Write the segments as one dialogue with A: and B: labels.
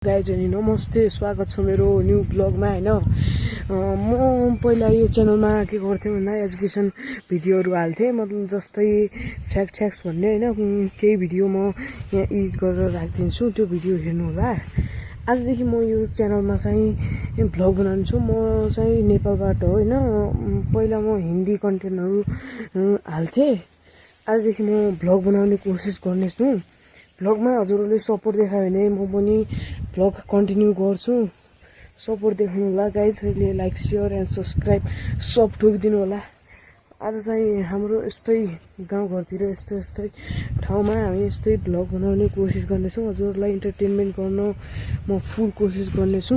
A: Guys अनि नमस्ते, स्वागत छ मेरो न्यू ब्लगमा हैन। म पहिला यो च्यानलमा के गर्थेँ भन्दा एजुकेसन भिडियोहरू हाल्थेँ, मतलब जस्तै फ्याक्ट्स भन्ने हैन, केही भिडियो म यहाँ एडिट गरेर राखिदिन्छु, त्यो भिडियो हेर्नु होला। आजदेखि म यो च्यानलमा चाहिँ भ्लग बनाउँछु छु। म चाहिँ नेपालबाट हो हैन। पहिला म हिन्दी कन्टेन्टहरू हाल्थेँ, आजदेखि म भ्लग बनाउने कोसिस गर्नेछु। भ्लगमा हजुरहरूले सपोर्ट देखायो भने म पनि भ्लग कन्टिन्यू गर्छु। सपोर्ट देखाउनु होला गाइज, अहिले लाइक सेयर एन्ड सब्सक्राइब सब ठोकिदिनु होला। आज चाहिँ हाम्रो यस्तै गाउँघरतिर यस्तै ठाउँमा हामी यस्तै भ्लग बनाउने कोसिस गर्नेछौँ। हजुरहरूलाई इन्टरटेनमेन्ट गर्न म फुल कोसिस गर्नेछु।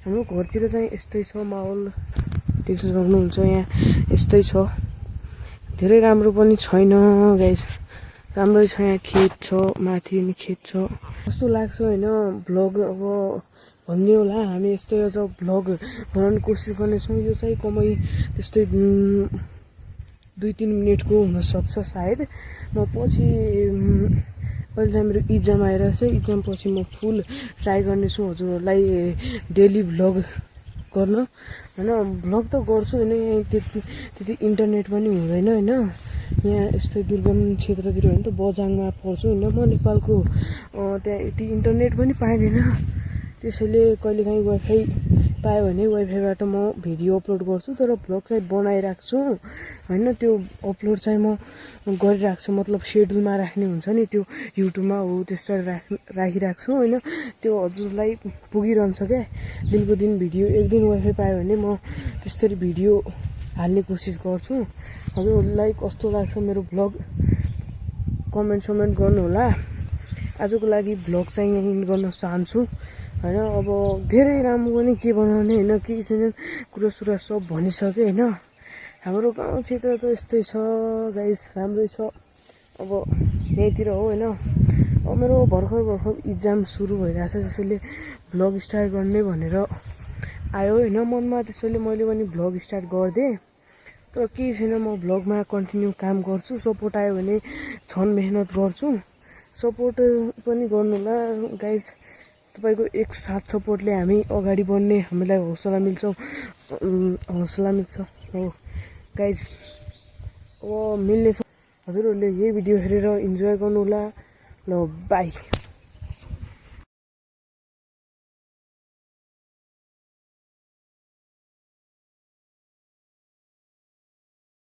A: हाम्रो घरतिर चाहिँ यस्तै छ माहौल, देख्न सक्नुहुन्छ यहाँ यस्तै छ। धेरै राम्रो पनि छैन गाइज, राम्रै छ। यहाँ खेत छ, माथि नि खेत छ। कस्तो लाग्छ हैन भ्लग अब भनिदिनु होला। हामी यस्तै अझ भ्लग बनाउने कोसिस गर्नेछौँ। यो चाहिँ कमै त्यस्तै 2-3 मिनटको हुनसक्छ सायद। म पछि अहिले चाहिँ मेरो इक्जाम आइरहेको छ, इक्जाम पछि म फुल ट्राई गर्नेछु हजुरहरूलाई डेली भ्लग गर्न हैन। भ्लग त गर्छु हैन, यहाँ त्यति इन्टरनेट पनि हुँदैन हैन। यहाँ यस्तै दुर्गम क्षेत्रतिर हो नि त, बजाङमा पर्छु हैन म नेपालको। त्यहाँ यति इन्टरनेट पनि पाइँदैन, त्यसैले कहिलेकाहीँ वाइफाई पायो भने वाइफाईबाट म भिडियो अपलोड गर्छु। तर भ्लग चाहिँ बनाइराख्छु हैन, त्यो अपलोड चाहिँ म गरिराख्छु। मतलब सेड्युलमा राख्ने हुन्छ नि, त्यो युट्युबमा हो त्यसरी राखिराख्छु हैन। त्यो हजुरलाई पुगिरहन्छ क्या, दिनको दिन भिडियो। एक दिन वाइफाई पायो भने म त्यसरी भिडियो हाल्ने कोसिस गर्छु। हजुरहरूलाई कस्तो लाग्छ मेरो भ्लग कमेन्ट गर्नु होला। आजको लागि भ्लग चाहिँ यहीँ इन्ड गर्न चाहन्छु हैन। अब धेरै राम्रो पनि के बनाउने हैन, केही छैन, कुरा सब भनिसकेँ हैन। हाम्रो गाउँ क्षेत्र त यस्तै छ गाइस, राम्रै छ। अब यहीँतिर हो हैन। अब मेरो भर्खर इक्जाम सुरु भइरहेछ, त्यसैले भ्लग स्टार्ट गर्ने भनेर आयो हैन मनमा, त्यसैले मैले पनि भ्लग स्टार्ट गरिदिएँ। तर केही छैन, म भ्लगमा कन्टिन्यू काम गर्छु। सपोर्ट आयो भने छन मेहनत गर्छु। सपोर्ट पनि गर्नु होला गाइज, तपाईँको एक साथ सपोर्टले हामी अगाडि बढ्ने हामीलाई हौसला मिल्छ हो गाइज। अब मिल्नेछ। हजुरहरूले यही भिडियो हेरेर इन्जोय गर्नु होला। ल बाई।